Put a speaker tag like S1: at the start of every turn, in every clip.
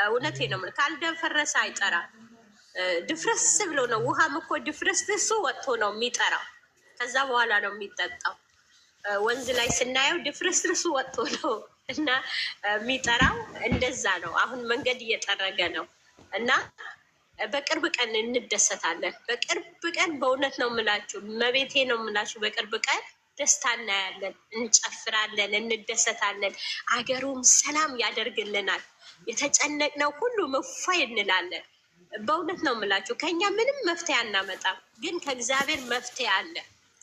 S1: እውነቴ ነው። ካልደፈረሰ አይጠራም። ድፍረስ ብሎ ነው። ውሃም እኮ ድፍረስ እሱ ወጥቶ ነው የሚጠራው። ከዛ በኋላ ነው የሚጠጣው። ወንዝ ላይ ስናየው ድፍርስርሱ ወጥቶ ነው እና የሚጠራው። እንደዛ ነው። አሁን መንገድ እየጠረገ ነው እና በቅርብ ቀን እንደሰታለን። በቅርብ ቀን በእውነት ነው የምላችሁ፣ መቤቴ ነው የምላችሁ። በቅርብ ቀን ደስታ እናያለን፣ እንጨፍራለን፣ እንደሰታለን። አገሩም ሰላም ያደርግልናል። የተጨነቅነው ሁሉ እፎይ እንላለን። በእውነት ነው የምላችሁ። ከኛ ምንም መፍትሄ አናመጣም፣ ግን ከእግዚአብሔር መፍትሄ አለ።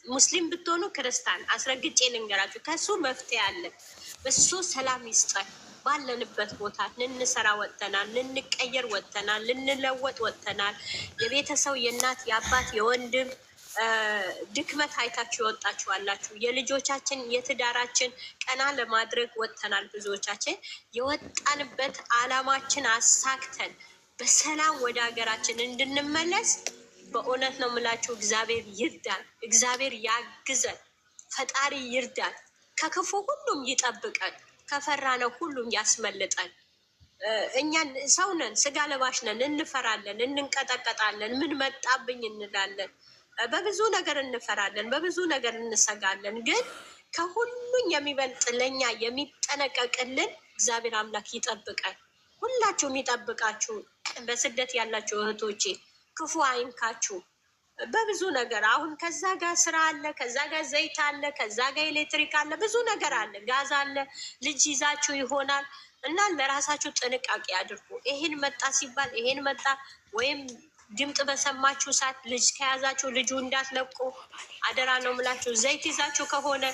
S1: ሙስሊም ብትሆኑ ክርስቲያን፣ አስረግጬ ልንገራችሁ፣ ከሱ መፍትሄ አለ። በሱ ሰላም ይስጠን። ባለንበት ቦታ ልንሰራ ወጥተናል፣ ልንቀየር ወጥተናል፣ ልንለወጥ ወጥተናል። የቤተሰብ የእናት የአባት የወንድም ድክመት አይታችሁ የወጣችሁ አላችሁ። የልጆቻችን የትዳራችን ቀና ለማድረግ ወጥተናል። ብዙዎቻችን የወጣንበት አላማችን አሳክተን በሰላም ወደ ሀገራችን እንድንመለስ በእውነት ነው የምላችሁ፣ እግዚአብሔር ይርዳን፣ እግዚአብሔር ያግዘን፣ ፈጣሪ ይርዳን፣ ከክፉ ሁሉም ይጠብቀን፣ ከፈራነው ሁሉም ያስመልጠን። እኛ ሰው ነን፣ ስጋ ለባሽ ነን፣ እንፈራለን፣ እንንቀጠቀጣለን፣ ምን መጣብኝ እንላለን፣ በብዙ ነገር እንፈራለን፣ በብዙ ነገር እንሰጋለን። ግን ከሁሉም የሚበልጥ ለእኛ የሚጠነቀቅልን እግዚአብሔር አምላክ ይጠብቀን። ሁላችሁም ይጠብቃችሁ። በስደት ያላችሁ እህቶቼ ክፉ አይንካችሁ በብዙ ነገር። አሁን ከዛ ጋር ስራ አለ፣ ከዛ ጋር ዘይት አለ፣ ከዛ ጋር ኤሌክትሪክ አለ፣ ብዙ ነገር አለ፣ ጋዝ አለ። ልጅ ይዛችሁ ይሆናል እና ለራሳችሁ ጥንቃቄ አድርጉ። ይሄን መጣ ሲባል ይሄን መጣ ወይም ድምፅ በሰማችሁ ሰዓት ልጅ ከያዛችሁ ልጁ እንዳትለቁ አደራ ነው የምላችሁ። ዘይት ይዛችሁ ከሆነ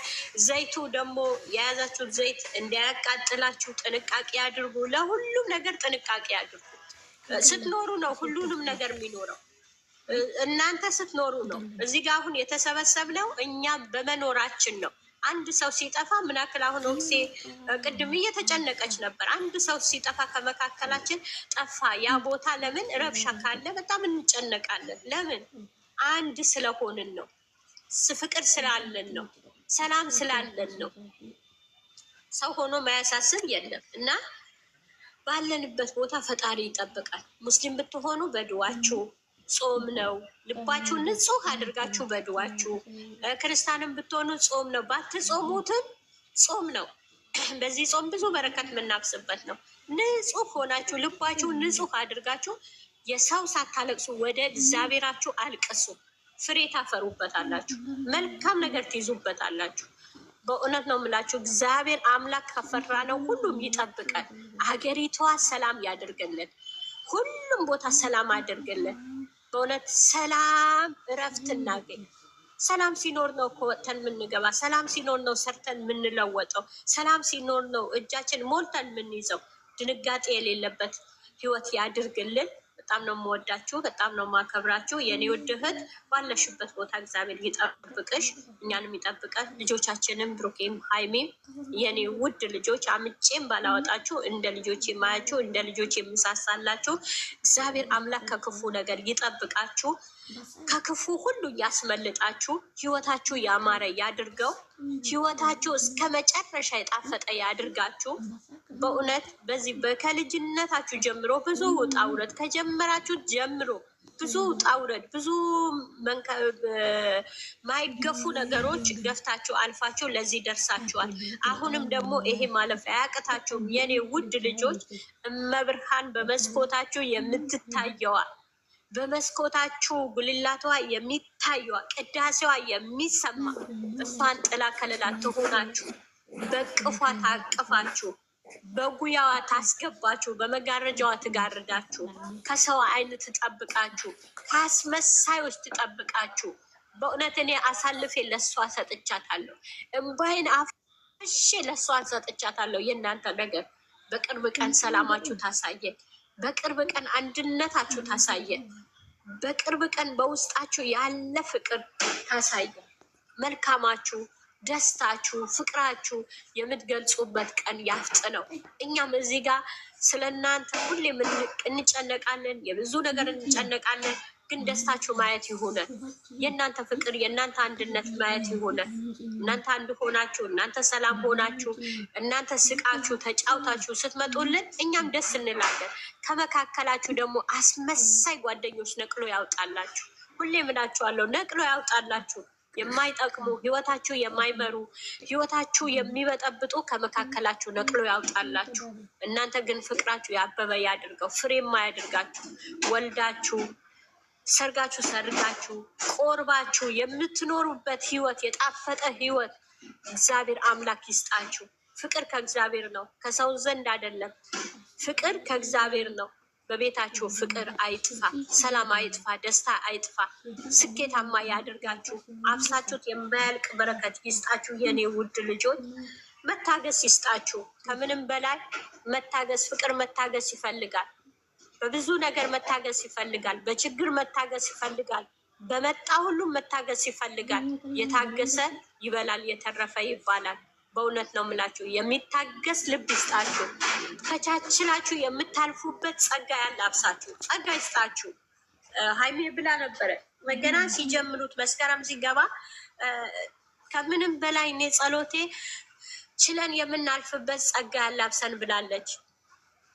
S1: ዘይቱ ደግሞ የያዛችሁት ዘይት እንዳያቃጥላችሁ ጥንቃቄ አድርጉ። ለሁሉም ነገር ጥንቃቄ አድርጉ። ስትኖሩ ነው ሁሉንም ነገር የሚኖረው። እናንተ ስትኖሩ ነው። እዚህ ጋር አሁን የተሰበሰብነው እኛ በመኖራችን ነው። አንድ ሰው ሲጠፋ ምን ያክል አሁን ኦክሴ ቅድም እየተጨነቀች ነበር። አንድ ሰው ሲጠፋ ከመካከላችን ጠፋ፣ ያ ቦታ ለምን ረብሻ ካለ በጣም እንጨነቃለን። ለምን? አንድ ስለሆንን ነው። ፍቅር ስላለን ነው። ሰላም ስላለን ነው። ሰው ሆኖ ማያሳስብ የለም እና ባለንበት ቦታ ፈጣሪ ይጠብቃል። ሙስሊም ብትሆኑ በድዋችሁ ጾም ነው። ልባችሁ ንጹህ አድርጋችሁ በድዋችሁ። ክርስቲያንም ብትሆኑ ጾም ነው። ባትጾሙትም ጾም ነው። በዚህ ጾም ብዙ በረከት የምናብስበት ነው። ንጹህ ሆናችሁ ልባችሁ ንጹህ አድርጋችሁ የሰው ሳታለቅሱ ወደ እግዚአብሔራችሁ አልቅሱ። ፍሬ ታፈሩበታላችሁ። መልካም ነገር ትይዙበታላችሁ። በእውነት ነው የምላችሁ። እግዚአብሔር አምላክ ከፈራ ነው ሁሉም ይጠብቃል። ሀገሪቷ ሰላም ያድርግልን። ሁሉም ቦታ ሰላም አድርግልን። በእውነት ሰላም እረፍት እናገኝ። ሰላም ሲኖር ነው እኮ ወጥተን የምንገባ። ሰላም ሲኖር ነው ሰርተን የምንለወጠው። ሰላም ሲኖር ነው እጃችን ሞልተን የምንይዘው። ድንጋጤ የሌለበት ህይወት ያድርግልን። በጣም ነው የምወዳችሁ፣ በጣም ነው የማከብራችሁ የኔ ውድ እህት። ባለሽበት ቦታ እግዚአብሔር ይጠብቅሽ፣ እኛንም ይጠብቀን፣ ልጆቻችንም ብሩኬም ሀይሜም የኔ ውድ ልጆች። አምጬም ባላወጣችሁ እንደ ልጆች የማያችሁ እንደ ልጆች የምሳሳላችሁ እግዚአብሔር አምላክ ከክፉ ነገር ይጠብቃችሁ፣ ከክፉ ሁሉ ያስመልጣችሁ፣ ህይወታችሁ ያማረ ያድርገው፣ ህይወታችሁ እስከ መጨረሻ የጣፈጠ ያድርጋችሁ። በእውነት በዚህ ከልጅነታችሁ ጀምሮ ብዙ ውጣ ውረድ ከጀመራችሁ ጀምሮ ብዙ ውጣ ውረድ ብዙ ማይገፉ ነገሮች ገፍታችሁ አልፋችሁ ለዚህ ደርሳችኋል። አሁንም ደግሞ ይሄ ማለፍ አያቅታችሁም የኔ ውድ ልጆች። እመብርሃን በመስኮታችሁ የምትታየዋ በመስኮታችሁ ጉልላቷ የሚታየዋ ቅዳሴዋ የሚሰማ እሷን ጥላ ከለላ ትሆናችሁ። በቅፏ ታቅፋችሁ በጉያዋ ታስገባችሁ፣ በመጋረጃዋ ትጋርዳችሁ፣ ከሰው አይን ትጠብቃችሁ፣ ከአስመሳዮች ትጠብቃችሁ። በእውነት እኔ አሳልፌ ለእሷ ሰጥቻታለሁ። እምባይን አፍሼ ለእሷ ሰጥቻታለሁ። የእናንተ ነገር በቅርብ ቀን ሰላማችሁ ታሳየ፣ በቅርብ ቀን አንድነታችሁ ታሳየ፣ በቅርብ ቀን በውስጣችሁ ያለ ፍቅር ታሳየ። መልካማችሁ ደስታችሁ ፍቅራችሁ የምትገልጹበት ቀን ያፍጥነው። እኛም እዚህ ጋር ስለ እናንተ ሁሌ እንጨነቃለን፣ የብዙ ነገር እንጨነቃለን። ግን ደስታችሁ ማየት ይሆነ። የእናንተ ፍቅር የእናንተ አንድነት ማየት ይሆነ። እናንተ አንድ ሆናችሁ፣ እናንተ ሰላም ሆናችሁ፣ እናንተ ስቃችሁ ተጫውታችሁ ስትመጡልን እኛም ደስ እንላለን። ከመካከላችሁ ደግሞ አስመሳይ ጓደኞች ነቅሎ ያውጣላችሁ። ሁሌ ምላችኋለሁ፣ ነቅሎ ያውጣላችሁ። የማይጠቅሙ ህይወታችሁ የማይመሩ ህይወታችሁ የሚበጠብጡ ከመካከላችሁ ነቅሎ ያውጣላችሁ። እናንተ ግን ፍቅራችሁ ያበበ ያድርገው፣ ፍሬማ ያድርጋችሁ። ወልዳችሁ ሰርጋችሁ ሰርጋችሁ ቆርባችሁ የምትኖሩበት ህይወት የጣፈጠ ህይወት እግዚአብሔር አምላክ ይስጣችሁ። ፍቅር ከእግዚአብሔር ነው፣ ከሰው ዘንድ አይደለም። ፍቅር ከእግዚአብሔር ነው። በቤታችሁ ፍቅር አይጥፋ፣ ሰላም አይጥፋ፣ ደስታ አይጥፋ። ስኬታማ ያድርጋችሁ። አፍሳችሁት የማያልቅ በረከት ይስጣችሁ። የኔ ውድ ልጆች መታገስ ይስጣችሁ። ከምንም በላይ መታገስ፣ ፍቅር መታገስ ይፈልጋል። በብዙ ነገር መታገስ ይፈልጋል። በችግር መታገስ ይፈልጋል። በመጣ ሁሉም መታገስ ይፈልጋል። የታገሰ ይበላል፣ የተረፈ ይባላል። በእውነት ነው የምላችሁ። የሚታገስ ልብ ይስጣችሁ። ተቻችላችሁ የምታልፉበት ጸጋ ያላብሳችሁ፣ ጸጋ ይስጣችሁ። ሀይሜ ብላ ነበረ ገና ሲጀምሩት መስከረም ሲገባ ከምንም በላይ እኔ ጸሎቴ ችለን የምናልፍበት ጸጋ ያላብሰን ብላለች።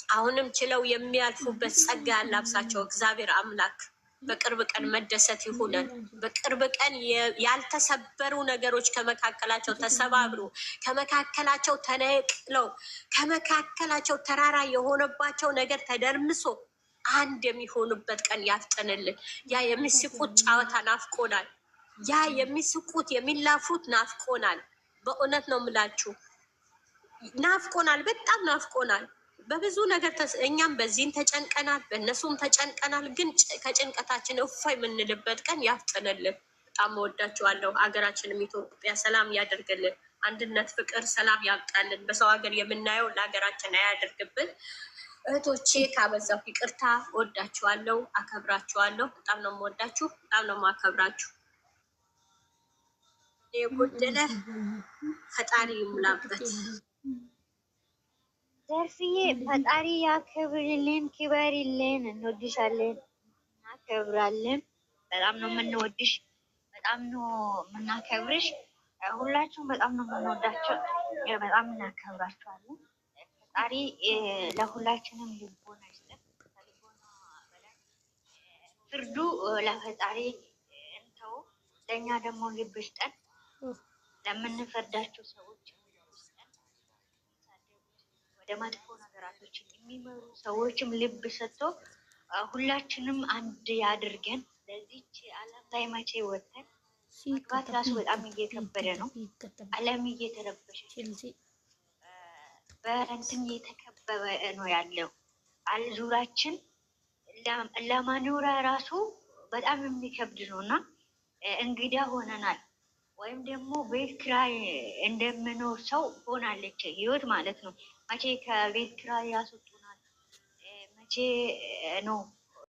S1: አሁንም ችለው የሚያልፉበት ጸጋ ያላብሳቸው እግዚአብሔር አምላክ። በቅርብ ቀን መደሰት ይሁነን። በቅርብ ቀን ያልተሰበሩ ነገሮች ከመካከላቸው ተሰባብሮ ከመካከላቸው ተነቅለው ከመካከላቸው ተራራ የሆነባቸው ነገር ተደርምሶ አንድ የሚሆኑበት ቀን ያፍጠንልን። ያ የሚስቁት ጨዋታ ናፍቆናል። ያ የሚስቁት የሚላፉት ናፍቆናል። በእውነት ነው የምላችሁ ናፍቆናል፣ በጣም ናፍቆናል። በብዙ ነገር እኛም በዚህም ተጨንቀናል፣ በእነሱም ተጨንቀናል። ግን ከጭንቀታችን እፎይ የምንልበት ቀን ያፍጥንልን። በጣም እወዳችኋለሁ። ሀገራችንም ኢትዮጵያ ሰላም ያደርግልን። አንድነት፣ ፍቅር፣ ሰላም ያምጣልን። በሰው ሀገር የምናየው ለሀገራችን አያደርግብን። እህቶቼ ካበዛሁ ይቅርታ። እወዳችኋለሁ፣ አከብራችኋለሁ። በጣም ነው የምወዳችሁ፣ በጣም ነው የማከብራችሁ። የጎደለ ፈጣሪ ይሙላበት።
S2: ዘርፍዬ ፈጣሪ ያክብርልን፣ ክበሪልን። እንወድሻለን፣ እናከብራለን። በጣም ነው የምንወድሽ፣ በጣም ነው የምናከብርሽ። ሁላችሁም በጣም ነው የምንወዳቸው፣ በጣም እናከብራችኋለን። ፈጣሪ ለሁላችንም ልቦና ይስጠን። ከልቦና በላይ ፍርዱ ለፈጣሪ እንተው፣ ለእኛ ደግሞ ልብ ይስጠን። ለምንፈርዳቸው ሰዎች ወደ መጥፎ ነገራቶች የሚመሩ ሰዎችም ልብ ሰጥቶ ሁላችንም አንድ ያድርገን። ለዚች ዓለም ላይ መቼ ወተን መግባት ራሱ በጣም እየከበደ ነው። ዓለም እየተረበሸች በእንትን እየተከበበ ነው ያለው። ዙራችን ለመኖር ራሱ በጣም የሚከብድ ነው እና እንግዳ ሆነናል። ወይም ደግሞ ቤት ኪራይ እንደምኖር ሰው ሆናለች ህይወት ማለት ነው። መቼ ከቤት ኪራይ ያስወጡናል? መቼ ነው